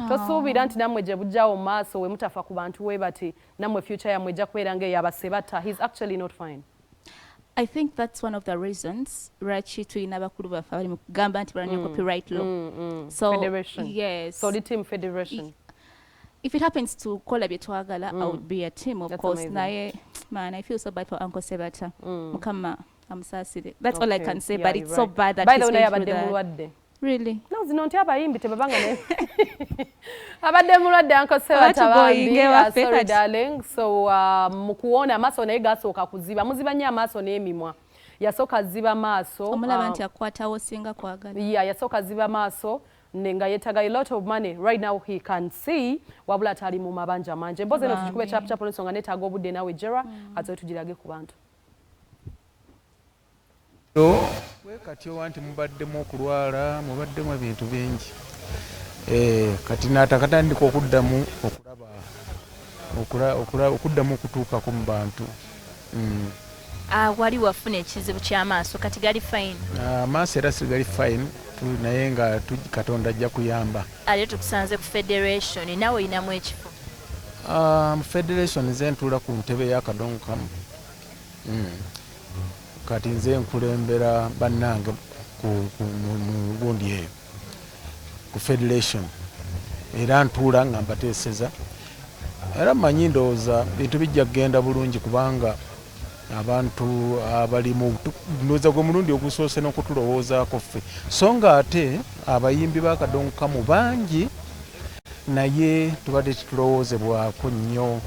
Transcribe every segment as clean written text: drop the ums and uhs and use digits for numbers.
tosuubira nti nammwe gye bujjawo maaso we mutafa ku bantu we bati nammwe future yammwe ejja kubeera ng'eyaba Ssebatta. He's actually not fine. I think that's one of the reasons lwaki tulina bakulu baffe abali mu kugamba nti balanya copyright law. So Federation. Yes. So the team federation. If it happens to kola bye twagala, I would be a team, of That's course. amazing. Naye, man, I feel so bad for Uncle Ssebatta. Mukama, I'm sorry. That's all I can say, but it's so bad that By he's the way, going through that. Really? No, zino nti abayimbi tebabanga ne. Abadde mulwadde Uncle Ssebatta bambi. Sorry darling. So mukuona amaaso naye gasooka kuziba. Muziba nnyo amaaso n'emimwa. Yasooka ziba maaso. Omulaba nti akwatawo singa kwagala. Yeah, yasooka ziba maaso. Nenga yetaga a lot of money. Right now he can see wabula tali mu mabanja manje. Mboze no tukube chap chap nsonga netaga obudde nawe Jera kati tujirage ku bantu. We kati owanti mubaddemu okulwala mubaddemu ebintu bingi kati natakatandika okuddamu okuddamu okutuukako mu bantu. Wali wafuna ekizibu ky'amaaso kati gali fine? Amaaso era sigali fine naye nga Katonda ajja kuyamba. Ate tukusanze ku federation nawe olinamu ekifo? Mu federation nze ntuula ku ntebe y'akadonkamu. Kati nze nkulembera bannange mu gundi eyo ku federation era ntuula nga mbateeseza era mmanyi ndowooza bintu bijja kugenda bulungi kubanga abantu abali mu ndowooza gwe mulundi ogusoose n'okutulowoozaako ffe so nga ate abayimbi b'akadonkamu bangi naye tubadde titulowoozebwako nnyo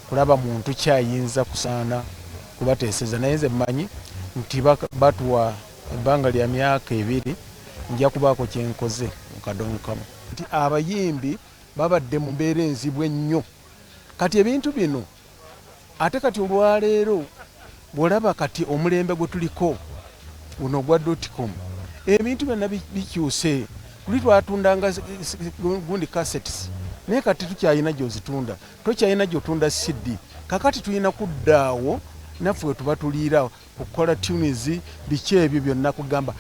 kulaba muntu kyayinza kusaana kubateeseza naye nze mmanyi nti batuwa ebbanga lya myaka 2 nja kubaako kyenkoze mu kadonkamu nti abayimbi babadde mu mbeera enzibwe ennyo kati ebintu bino ate kati olwaleero bw'olaba kati omulembe gwe tuliko guno gwa .com ebintu byonna bikyuse tuli twatundanga gundi cassettes naye kati tukyayina gy'ozitunda tokyayina gy'otunda CD kakati tulina kuddaawo naffe we tuba tuliira kukola tunes biki ebyo byonna kugamba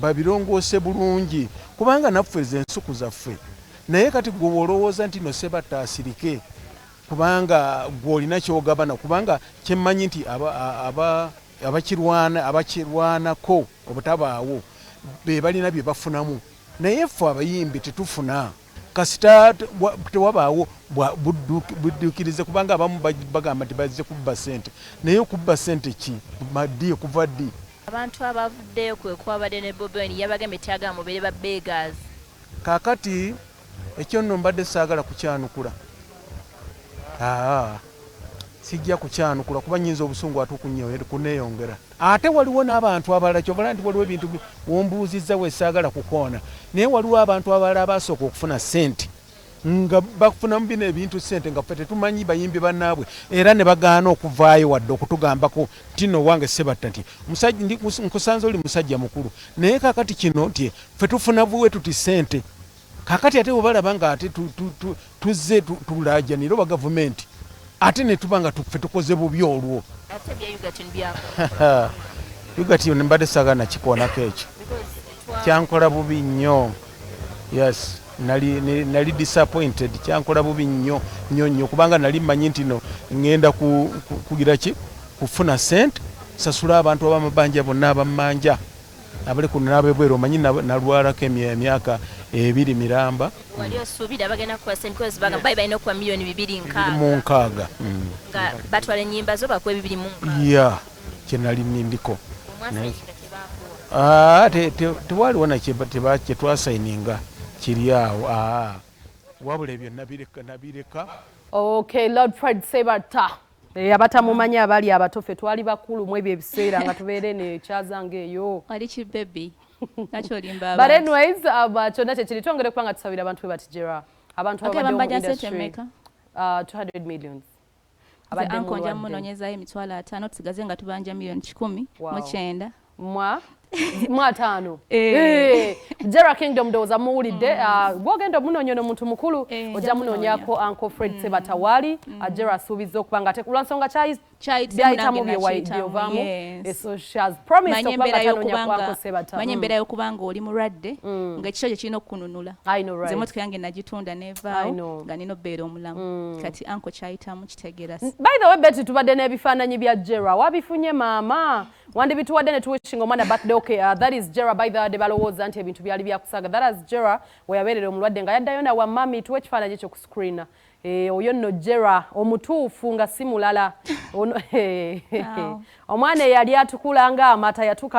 babirongoose bulungi kubanga naffe z'ensuku zaffe naye kati gwe olowooza nti no Ssebatta asirike kubanga gw'olina ky'ogabana kubanga kyemmanyi nti abakirwanako obutabaawo be balina bye bafunamu naye ffe abayimbi tetufuna kasita tewabaawo budduukirize kubanga abamu bagamba nti bazze kubba ssente naye okubba ssente ki maddi okuva ddi abantu abavuddeyo kwe kwabadde ne Bobi Wine yabagambye tyagala mubeere ba beggars kaakati ekyo nno mbadde saagala kukyanukula sijja kukyanukula kuba nyinza obusungu ate okuneeyongera ate waliwo n'abantu abalala kyobalaba nti waliwo ebintu wombuuzizza weesaagala kukoona naye waliwo abantu abalala abasooka okufuna ssente nga bakufunamu bino ebintu ssente nga ffe tetumanyi bayimbi bannaabwe era ne bagaana okuvaayo wadde okutugambako tino wange Ssebatta nti nkusanze oli musajja mukulu naye kaakati kino nti ffe tufuna buwe tuti ssente kaakati ate webalaba nga ate tuzze tulaajanira oba gavumenti ate ne tuba nga ffe tukoze bubi olwo ate bya Yugatini byako Yugatini mbadde saagala nakikoonako ekyo kyankola bubi nnyo yes nali disappointed kyankola bubi nnyo kubanga nali mmanyi nti no ngenda kugira ki kufuna ssente sasula abantu ab'amabanja bonna abammanja abali kuno n'abebweru omanyi nalwalako emyaka 2 miramba wali osuubira bagenda kuwa ssente kwezi bagamba balina okuwa miliyoni 2.6 nga batwala ennyimba zo bakuwa 2.6 ya kye nali nindiko tewaliwo nakye twasayininga kiri awo wabula ebyo nabireka. Okay, Lord Fred Ssebatta abatamumanyi abali abato ffe twali bakulu mu ebyo ebiseera nga tubeere nekyazanga eyo ali ki baby nacholimba but anyways kyonna kyekiri twongere kubanga tusabira abantu we batijera abantu abadde industry 200 millions abadde nkonja munonyezayo emitwalo 5 tusigaze nga tubanja miliyoni 10 mu 9 mwa mwatano Jera Kingdom ndoza muwulidde gwogenda omunonyono muntu mukulu ojja munonyako Uncle Fred Ssebatta wali Jera asuubiza okubanga tekulwa nsonga byayitamu byovaamu so she has promised okubanga tanonya ku Uncle Ssebatta manye embeera y'okubanga oli mulwadde ng'ekisolo kye kirina okukununula nze emmotoka yange nagitunda neevaawo nga nina obbeera omulamu kati Uncle kyayitamu kitegeera by the way Betty tubadde n'ebifaananyi bya Jera wabifunye maama wandibituwadde ne tuwishinga omwana birthday okay that is Jera by the way balowooza nti ebintu byali byakusaga that is Jera weyabeerera omulwadde nga yaddayo na wa mami tuwe ekifaananyi ekyo ku screen oyo nno Jera omutuufu nga si mulala omwana eyali atukula nga amata yatuuka